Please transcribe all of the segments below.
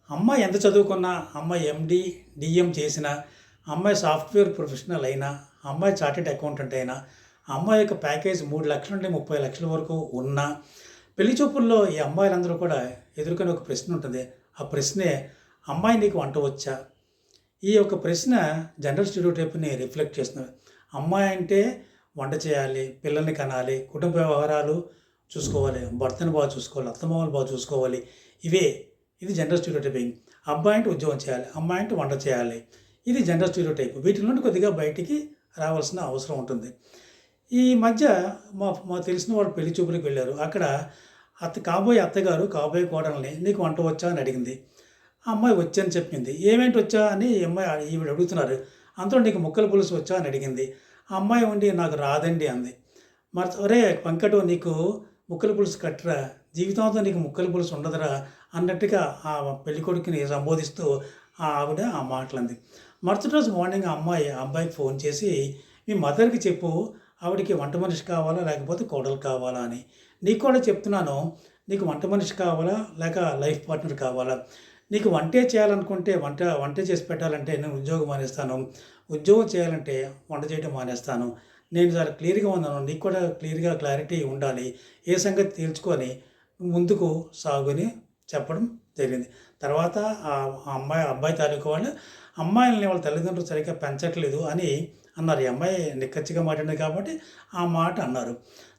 అమ్మాయి ఎంత చదువుకున్నా, అమ్మాయి ఎండీ, డీఎం చేసినా, అమ్మాయి సాఫ్ట్‌వేర్ ప్రొఫెషనల్ అయినా, అమ్మాయి చార్టర్డ్ అకౌంటెంట్ అయినా, అమ్మాయి యొక్క ప్యాకేజ్ 3,00,000 నుండి 30,00,000 వరకు ఉన్నా, పెళ్లి చూపుల్లో ఈ అమ్మాయిలందరూ కూడా ఎదుర్కొనే ఒక ప్రశ్న ఉంటుంది. ఆ ప్రశ్నే, "అమ్మాయి నీకు వంట వచ్చా?" ఈ యొక్క ప్రశ్న జెండర్ స్టీరియోటైప్‌ని రిఫ్లెక్ట్ చేస్తుంది. అమ్మాయి అంటే వంట చేయాలి, పిల్లల్ని కనాలి, కుటుంబ వ్యవహారాలు చూసుకోవాలి, భర్తను బాగా చూసుకోవాలి, అత్తమామలు బాగా చూసుకోవాలి. ఇవే ఇది జెండర్ స్టీరియోటైపింగ్. అబ్బాయి అంటే ఉద్యోగం చేయాలి, అమ్మాయి అంటే వంట చేయాలి. ఇది జెండర్ స్టీరియోటైప్. వీటి నుండి కొద్దిగా బయటికి రావాల్సిన అవసరం ఉంటుంది. ఈ మధ్య మా మా తెలిసిన వాళ్ళు పెళ్లి చూపులకు వెళ్ళారు. అక్కడ కాబోయే అత్తగారు కాబోయే కోడల్ని "నీకు వంట వచ్చా?" అని అడిగింది. ఆ అమ్మాయి వచ్చని చెప్పింది. "ఏమేంటి వచ్చా?" అని ఈ అమ్మాయి ఈవిడ అడుగుతున్నారు. అంతలో "నీకు ముక్కల పులుసు వచ్చా?" అని అడిగింది. ఆ అమ్మాయి ఉండి "నాకు రాదండి" అంది. మరి "ఒరేయ్ వెంకటు, నీకు ముక్కల పులుసు కట్టురా, జీవితాంతం నీకు ముక్కల పులుసు ఉండదురా" అన్నట్టుగా ఆ పెళ్ళికొడుకుని సంబోధిస్తూ ఆవిడ ఆ మాటలంది. మరుసటి రోజు మార్నింగ్ ఆ అమ్మాయి ఆ అబ్బాయికి ఫోన్ చేసి, "మీ మదర్‌కి చెప్పు, ఆవిడకి వంట మనిషి కావాలా లేకపోతే కోడలు కావాలా అని. నీకు కూడా చెప్తున్నాను, నీకు వంట మనిషి కావాలా లేక లైఫ్ పార్ట్నర్ కావాలా? నీకు వంటే చేయాలనుకుంటే వంట చేసి పెట్టాలంటే నేను ఉద్యోగం మానేస్తాను. ఉద్యోగం చేయాలంటే వంట చేయడం మానేస్తాను. నేను చాలా క్లియర్‌గా ఉన్నాను. నీకు కూడా క్లారిటీ ఉండాలి. ఏ సంగతి తేల్చుకొని ముందుకు సాగు" అని చెప్పడం జరిగింది. తర్వాత అబ్బాయి తాలూకు వాళ్ళు అమ్మాయిలని వాళ్ళ తల్లిదండ్రులు సరిగ్గా పెంచట్లేదు అని అన్నారు. ఈ అమ్మాయి నిక్కచ్చిగా మాట్లాడింది కాబట్టి ఆ మాట అన్నారు.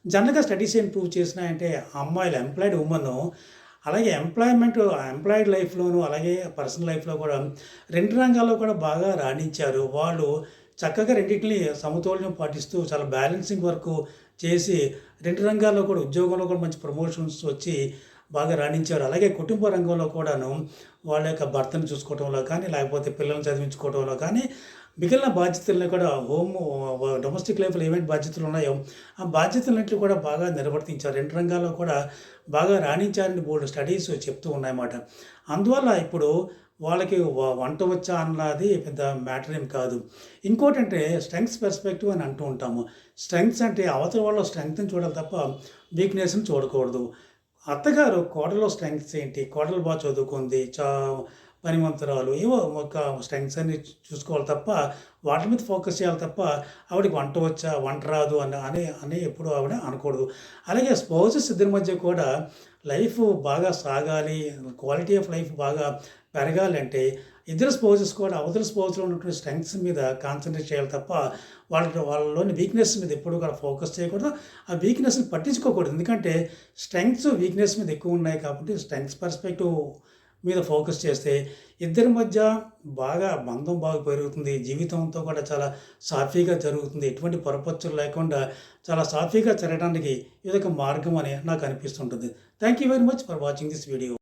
జనరల్‌గా స్టడీస్ ఏం ప్రూవ్ చేసినాయంటే అమ్మాయిలు ఎంప్లాయిడ్ వుమెను అలాగే ఎంప్లాయిడ్ లైఫ్‌లోను అలాగే పర్సనల్ లైఫ్‌లో కూడా 2 రంగాల్లో కూడా బాగా రాణించారు. వాళ్ళు చక్కగా రెండిటిని సమతౌల్యం పాటిస్తూ చాలా బ్యాలెన్సింగ్ వర్క్ చేసి 2 రంగాల్లో కూడా ఉద్యోగంలో కూడా మంచి ప్రమోషన్స్ వచ్చి బాగా రాణించారు. అలాగే కుటుంబ రంగంలో కూడాను వాళ్ళ యొక్క భర్తను చూసుకోవటంలో కానీ, లేకపోతే పిల్లల్ని చదివించుకోవటంలో కానీ, మిగిలిన బాధ్యతలను కూడా డొమెస్టిక్ లైఫ్‌లో ఏమేంటి బాధ్యతలు ఉన్నాయో, ఆ బాధ్యతలన్నిటిని కూడా బాగా నిర్వర్తించారు. 2 రంగాల్లో కూడా బాగా రాణించారని బోలెడు స్టడీస్ చెప్తూ ఉన్నాయన్నమాట. అందువల్ల ఇప్పుడు వాళ్ళకి వంట వచ్చా అన్నది పెద్ద మ్యాటర్ ఏం కాదు. ఇంకోటంటే స్ట్రెంగ్త్స్ పర్స్పెక్టివ్ అని అంటూ ఉంటాము. స్ట్రెంగ్త్స్ అంటే అవతల వాళ్ళ స్ట్రెంగ్త్‌ని చూడాలి తప్ప వీక్‌నెస్‌ని చూడకూడదు. అత్తగారు కోడలో స్ట్రెంగ్త్స్ ఏంటి? కోడలు బాగా చదువుకుంది, పనిమంతురాలు, ఏవో ఒక స్ట్రెంగ్త్స్ అన్ని చూసుకోవాలి తప్ప, వాటి మీద ఫోకస్ చేయాలి తప్ప, ఆవిడకి వంట వచ్చా, వంట రాదు అని ఎప్పుడు ఆవిడ అనకూడదు. అలాగే స్పౌసెస్ ఇద్దరి మధ్య కూడా లైఫ్ బాగా సాగాలి, క్వాలిటీ ఆఫ్ లైఫ్ బాగా పెరగాలి అంటే ఇద్దరు స్పౌసెస్ కూడా అవతల స్పౌస్‌లో ఉన్నటువంటి స్ట్రెంగ్త్స్ మీద కాన్సంట్రేట్ చేయాలి తప్ప, వాళ్ళలోని వీక్‌నెస్ మీద ఎప్పుడు కూడా ఫోకస్ చేయకూడదు. ఆ వీక్‌నెస్‌ని పట్టించుకోకూడదు. ఎందుకంటే స్ట్రెంగ్త్స్, వీక్‌నెస్ మీద ఎక్కువ ఉన్నాయి కాబట్టి స్ట్రెంగ్త్స్ పర్స్పెక్టివ్ మీద ఫోకస్ చేస్తే ఇద్దరి మధ్య బంధం బాగా పెరుగుతుంది. జీవితంతో కూడా చాలా సాఫీగా జరుగుతుంది. ఎటువంటి పొరపచ్చులు లేకుండా చాలా సాఫీగా జరగడానికి ఇదొక మార్గం అని నాకు అనిపిస్తుంటుంది. Thank you very much for watching this video.